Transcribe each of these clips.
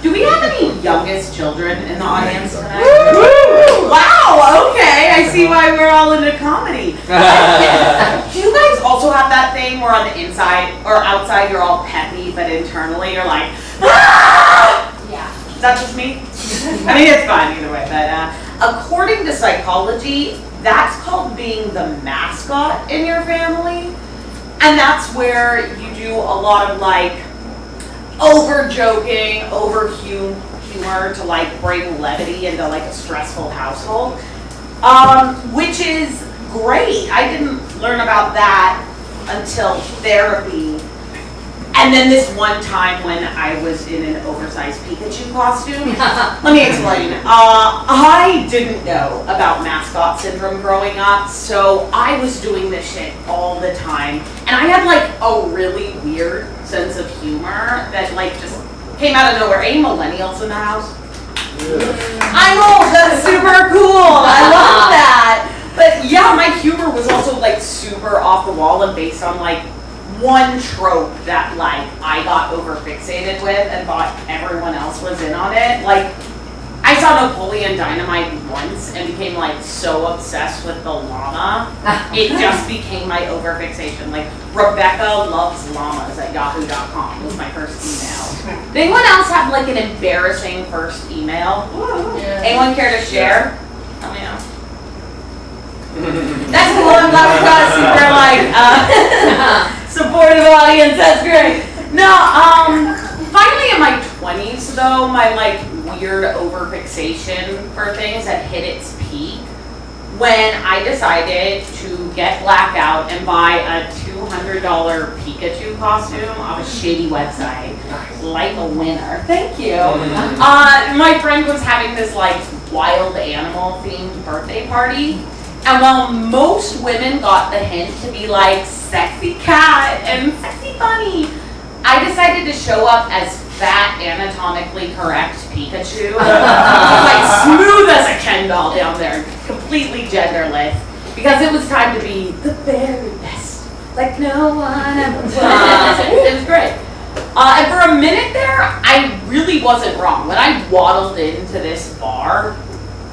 Do we have any youngest children in the audience tonight? Woo! Wow, okay. I see why we're all into comedy. Do you guys also have that thing where on the inside or outside you're all peppy, but internally you're like, ah! Yeah. Is that just me? I mean, it's fine either way. But according to psychology, that's called being the mascot in your family. And that's where you do a lot of like over joking, over humor to like bring levity into like a stressful household, which is great. I didn't learn about that until therapy. And then this one time when I was in an oversized Pikachu costume. Let me explain. I didn't know about Mascot syndrome growing up, so I was doing this shit all the time. And I had like a really weird sense of humor that like just came out of nowhere. Any millennials in the house? Yeah. I'm old, that's super cool. I love that. But yeah, my humor was also like super off the wall and based on like one trope that like I got over fixated with and thought everyone else was in on it. Like I saw Napoleon Dynamite once and became like so obsessed with the llama. It just became my over fixation. Like Rebecca loves llamas at yahoo.com was my first email. Did anyone else have like an embarrassing first email? Yeah. Anyone care to share? Let me know. That's cool. I'm glad we got a super like supportive audience. That's great. No, finally in my 20s though, my like weird overfixation for things had hit its peak when I decided to get blackout and buy a $200 Pikachu costume off a shady website, like a winner. Thank you. My friend was having this like wild animal themed birthday party. And while most women got the hint to be like sexy cat and sexy bunny, I decided to show up as fat, anatomically correct Pikachu. Like smooth as a Ken doll down there, completely genderless, because it was time to be the very best, like no one ever was. It was great. And for a minute there, I really wasn't wrong. When I waddled into this bar,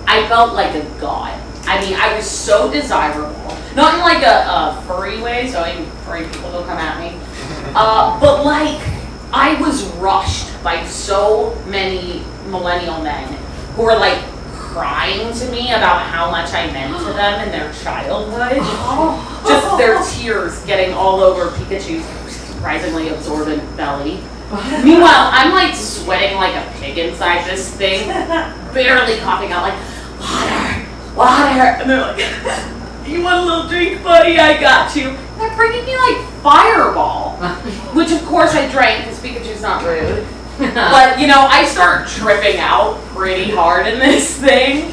I felt like a god. I mean, I was so desirable. Not in like a furry way, so any furry people don't come at me. But like, I was rushed by so many millennial men who were like crying to me about how much I meant to them in their childhood. Just their tears getting all over Pikachu's surprisingly absorbent belly. Meanwhile, I'm like sweating like a pig inside this thing, barely coughing out like, water, and they're like, you want a little drink, buddy? I got you. And they're bringing me like Fireball, which of course I drank because Pikachu's not rude. But you know, I start tripping out pretty hard in this thing,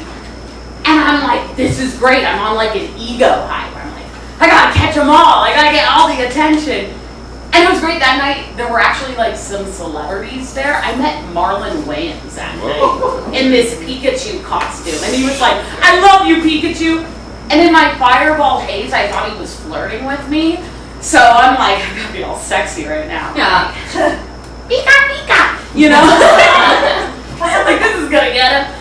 and I'm like, this is great. I'm on like an ego high. I'm like, I gotta catch them all. I gotta get all the attention. And it was great that night. There were actually like some celebrities there. I met Marlon Wayans that night in this Pikachu costume. And he was like, I love you, Pikachu. And in my Fireball haze, I thought he was flirting with me. So I'm like, I'm gonna be all sexy right now. Yeah. Pika, Pika. You know? Like, this is gonna get him.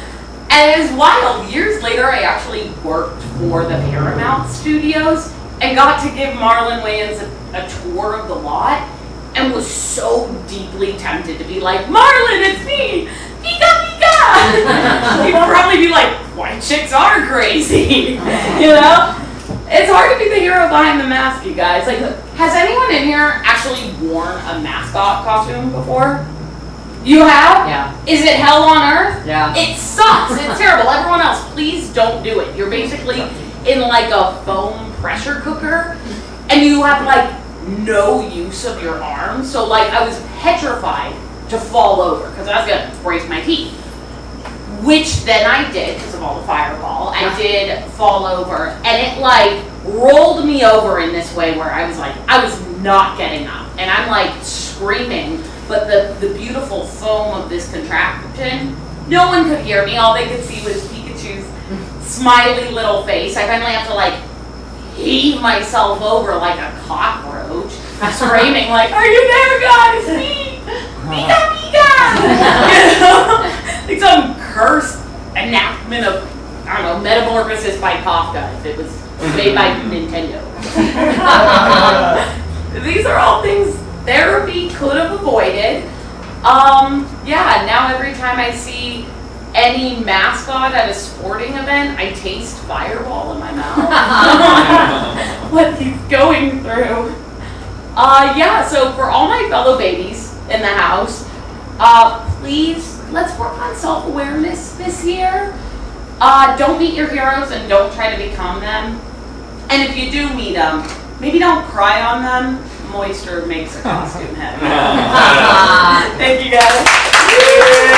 And it was wild. Years later, I actually worked for the Paramount Studios and got to give Marlon Wayans a tour of the lot and was so deeply tempted to be like, Marlon, it's me! Pika Pika! He'd probably be like, white chicks are crazy! You know? It's hard to be the hero behind the mask, you guys. Like, has anyone in here actually worn a Mascot costume before? You have? Yeah. Is it hell on earth? Yeah. It sucks. It's terrible. Everyone else, please don't do it. You're basically in like a foam pressure cooker and you have like no use of your arms. So like I was petrified to fall over because I was going to break my teeth. Which then I did because of all the Fireball. I did fall over and it like rolled me over in this way where I was not getting up. And I'm like screaming, but the beautiful foam of this contraption, no one could hear me. All they could see was Pikachu's smiley little face. I finally have to like heave myself over like a cockroach, screaming like, are you there guys? Me! Pika Pika! this by Kafka if it was made by Nintendo. These are all things therapy could have avoided. Yeah, now every time I see any mascot at a sporting event, I taste Fireball in my mouth. What he's going through. Yeah, so for all my fellow babies in the house, please, let's work on self-awareness this year. Don't meet your heroes and don't try to become them. And if you do meet them, maybe don't cry on them. Moisture makes a costume heavy. Thank you guys.